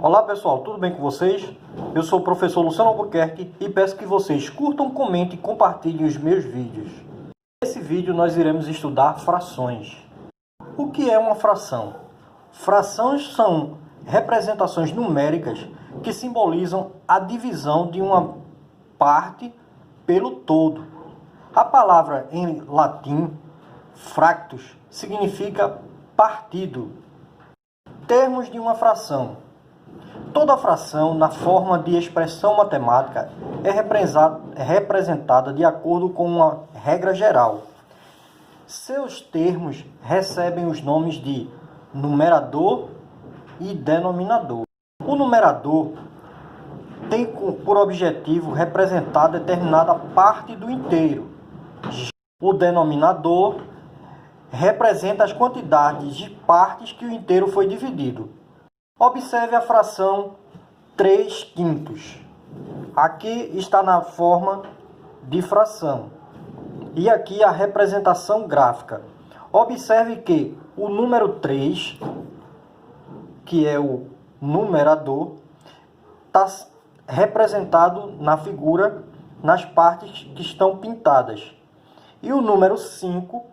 Olá pessoal, tudo bem com vocês? Eu sou o professor Luciano Albuquerque e peço que vocês curtam, comentem e compartilhem os meus vídeos. Nesse vídeo nós iremos estudar frações. O que é uma fração? Frações são representações numéricas que simbolizam a divisão de uma parte pelo todo. A palavra em latim, fractus, significa partido. Termos de uma fração. Toda fração, na forma de expressão matemática, é representada de acordo com uma regra geral. Seus termos recebem os nomes de numerador e denominador. O numerador tem por objetivo representar determinada parte do inteiro. O denominador representa as quantidades de partes que o inteiro foi dividido. Observe a fração 3/5. Aqui está na forma de fração. E aqui a representação gráfica. Observe que o número 3, que é o numerador, está representado na figura nas partes que estão pintadas. E o número 5,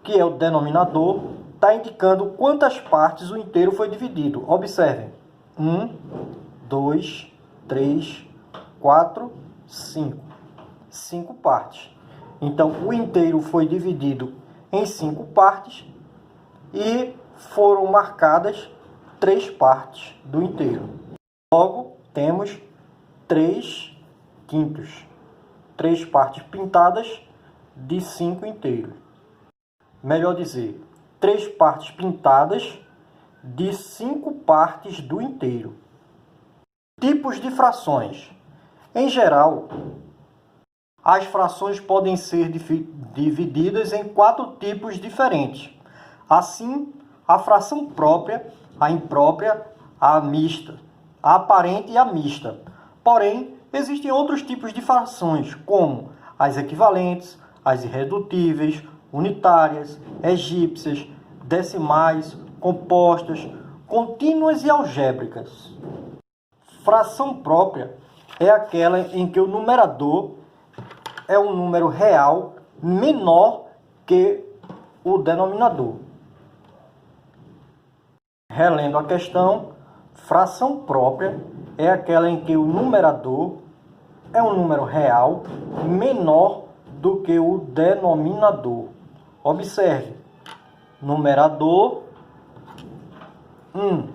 que é o denominador, está indicando quantas partes o inteiro foi dividido. Observem. 1, 2, 3, 4, 5. 5 partes. Então, o inteiro foi dividido em 5 partes e foram marcadas 3 partes do inteiro. Logo, temos 3/5. 3 partes pintadas de 5 inteiros. Melhor dizer, 3 partes pintadas de 5 partes do inteiro. Tipos de frações. Em geral, as frações podem ser divididas em 4 tipos diferentes. Assim, a fração própria, a imprópria, a mista, a aparente e a mista. Porém, existem outros tipos de frações, como as equivalentes, as irredutíveis, unitárias, egípcias, decimais, compostas, contínuas e algébricas. Fração própria é aquela em que o numerador é um número real menor que o denominador. Relendo a questão, fração própria é aquela em que o numerador é um número real menor do que o denominador. Observe, numerador 1,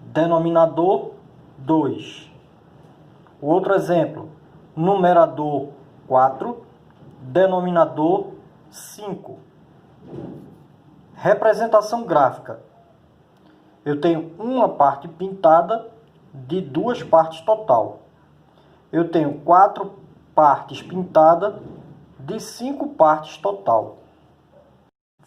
denominador 2. O outro exemplo, numerador 4, denominador 5. Representação gráfica. Eu tenho uma parte pintada de 2 partes total. Eu tenho 4 partes pintadas de 5 partes total.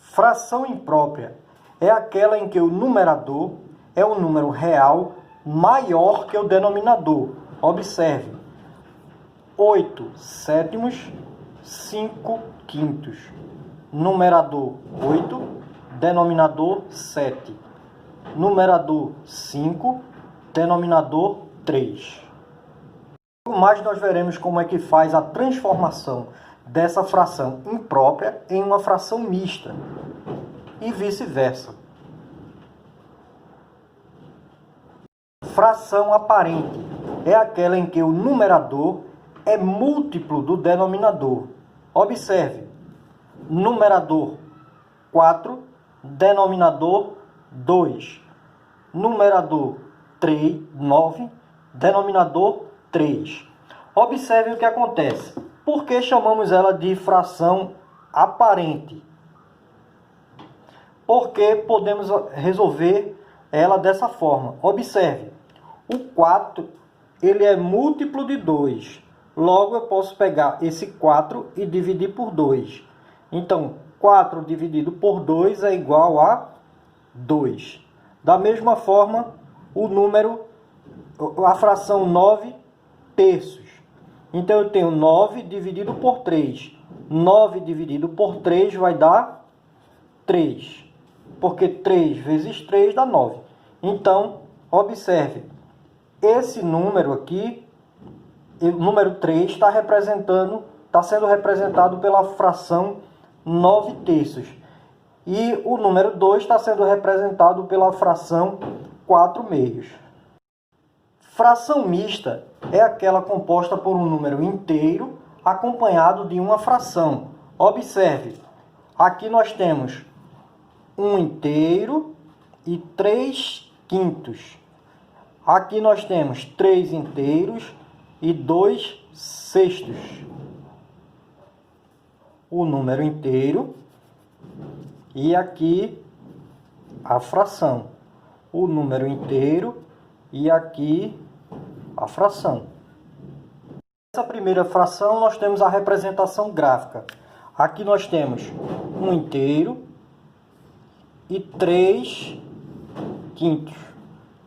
Fração imprópria é aquela em que o numerador é um número real maior que o denominador. Observe, 8/7, 5/5. Numerador 8, denominador 7. Numerador 5, denominador 3. Mas nós veremos como é que faz a transformação dessa fração imprópria em uma fração mista e vice-versa. Fração aparente é aquela em que o numerador é múltiplo do denominador. Observe, numerador 4, denominador 2. Numerador 3, 9, denominador 3. Observe o que acontece. Por que chamamos ela de fração aparente? Porque podemos resolver ela dessa forma. Observe, o 4 ele é múltiplo de 2. Logo, eu posso pegar esse 4 e dividir por 2. Então, 4 dividido por 2 é igual a 2. Da mesma forma, a fração 9/3. Então, eu tenho 9 dividido por 3. 9 dividido por 3 vai dar 3. Porque 3 vezes 3 dá 9. Então, Observe, esse número aqui, o número 3, está sendo representado pela fração 9/3. E o número 2 está sendo representado pela fração 4/2. Fração mista é aquela composta por um número inteiro acompanhado de uma fração. Observe, aqui nós temos 1 inteiro e 3/5. Aqui nós temos 3 inteiros e 2/6. O número inteiro e aqui a fração. O número inteiro e aqui a fração. Nessa primeira fração nós temos a representação gráfica. Aqui nós temos 1 inteiro e 3/5.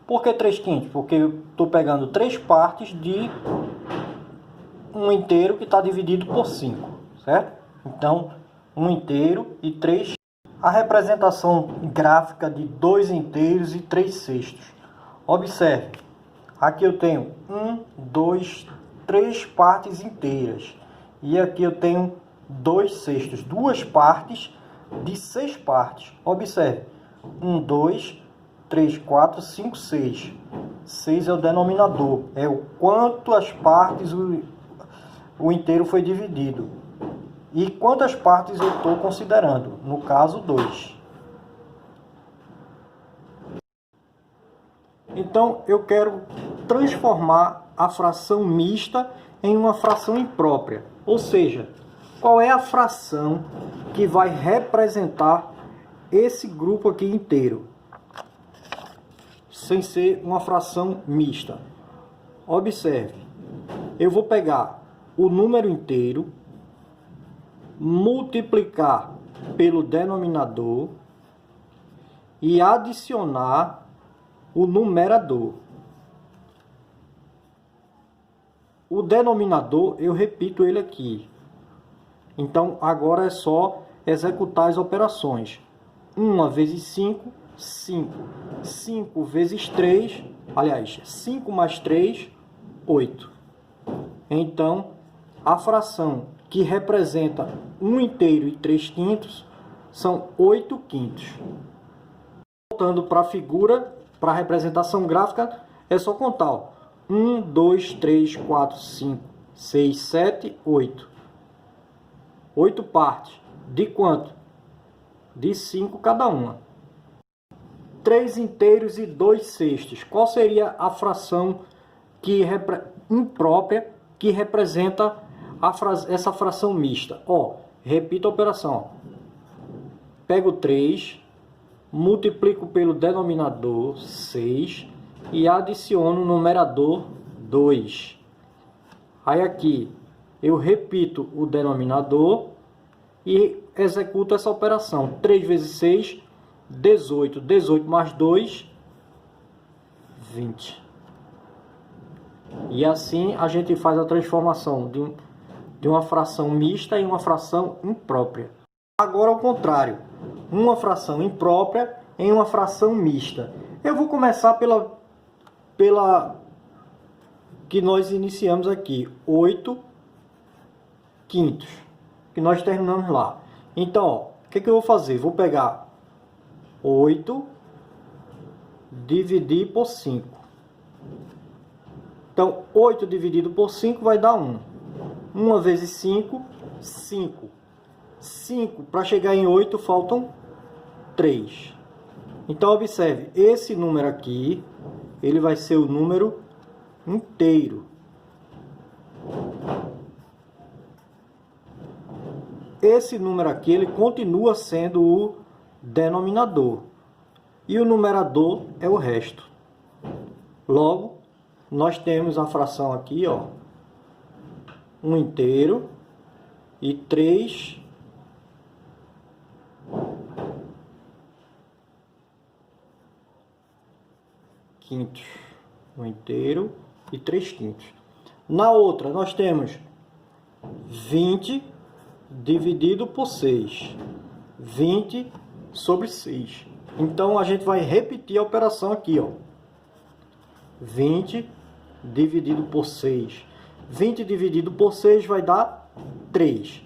Por que 3/5? Porque eu estou pegando 3 partes de 1 inteiro que está dividido por 5, certo? Então, 1 inteiro e 3. A representação gráfica de 2 inteiros e 3/6. Observe, aqui eu tenho 1, 2, 3 partes inteiras. E aqui eu tenho 2/6, 2 partes de 6 partes. Observe, 1, 2, 3, 4, 5, 6. 6 é o denominador, é o quanto as partes o inteiro foi dividido. E quantas partes eu estou considerando? No caso, 2. Então, eu quero transformar a fração mista em uma fração imprópria. Ou seja, qual é a fração que vai representar esse grupo aqui inteiro, sem ser uma fração mista? Observe, eu vou pegar o número inteiro, multiplicar pelo denominador e adicionar o numerador. O denominador, eu repito ele aqui. Então, agora é só executar as operações. 1 vezes 5, 5. 5 vezes 3, aliás, 5 mais 3, 8. Então, a fração que representa 1 inteiro e 3/5 são 8/5. Voltando para a figura, para a representação gráfica, é só contar. Ó. 1, 2, 3, 4, 5, 6, 7, 8. 8 partes. De quanto? De 5 cada uma. 3 inteiros e 2/6. Qual seria a fração imprópria que representa essa fração mista? Ó, repito a operação. Ó. Pego 3, multiplico pelo denominador 6 e adiciono o numerador 2. Aí aqui eu repito o denominador e executo essa operação. 3 vezes 6, 18. 18 mais 2, 20. E assim a gente faz a transformação de uma fração mista em uma fração imprópria. Agora ao contrário, uma fração imprópria em uma fração mista. Eu vou começar pela que nós iniciamos aqui, 8/5, que nós terminamos lá. Então, ó, o que eu vou fazer? Vou pegar 8, dividir por 5. Então, 8 dividido por 5 vai dar 1. 1 vezes 5, 5. 5, para chegar em 8, faltam 3. Então, observe, esse número aqui, ele vai ser o número inteiro. Esse número aqui, ele continua sendo o denominador. E o numerador é o resto. Logo, nós temos a fração aqui, ó, 1 inteiro e 3/5. 1 inteiro e 3/5. Na outra, nós temos 20 dividido por 6. 20 sobre 6. Então, a gente vai repetir a operação aqui, ó. 20 dividido por 6. 20 dividido por 6 vai dar 3.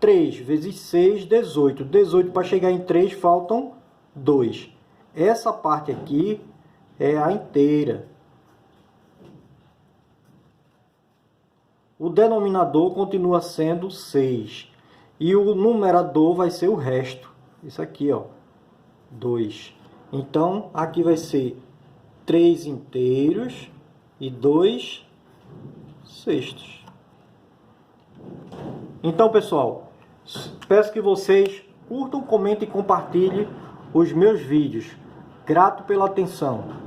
3 vezes 6, 18. 18 para chegar em 3 faltam 2. Essa parte aqui é a inteira. O denominador continua sendo 6. E o numerador vai ser o resto. Isso aqui, ó, 2. Então, aqui vai ser 3 inteiros e 2 sextos. Então, pessoal, peço que vocês curtam, comentem e compartilhem os meus vídeos. Grato pela atenção.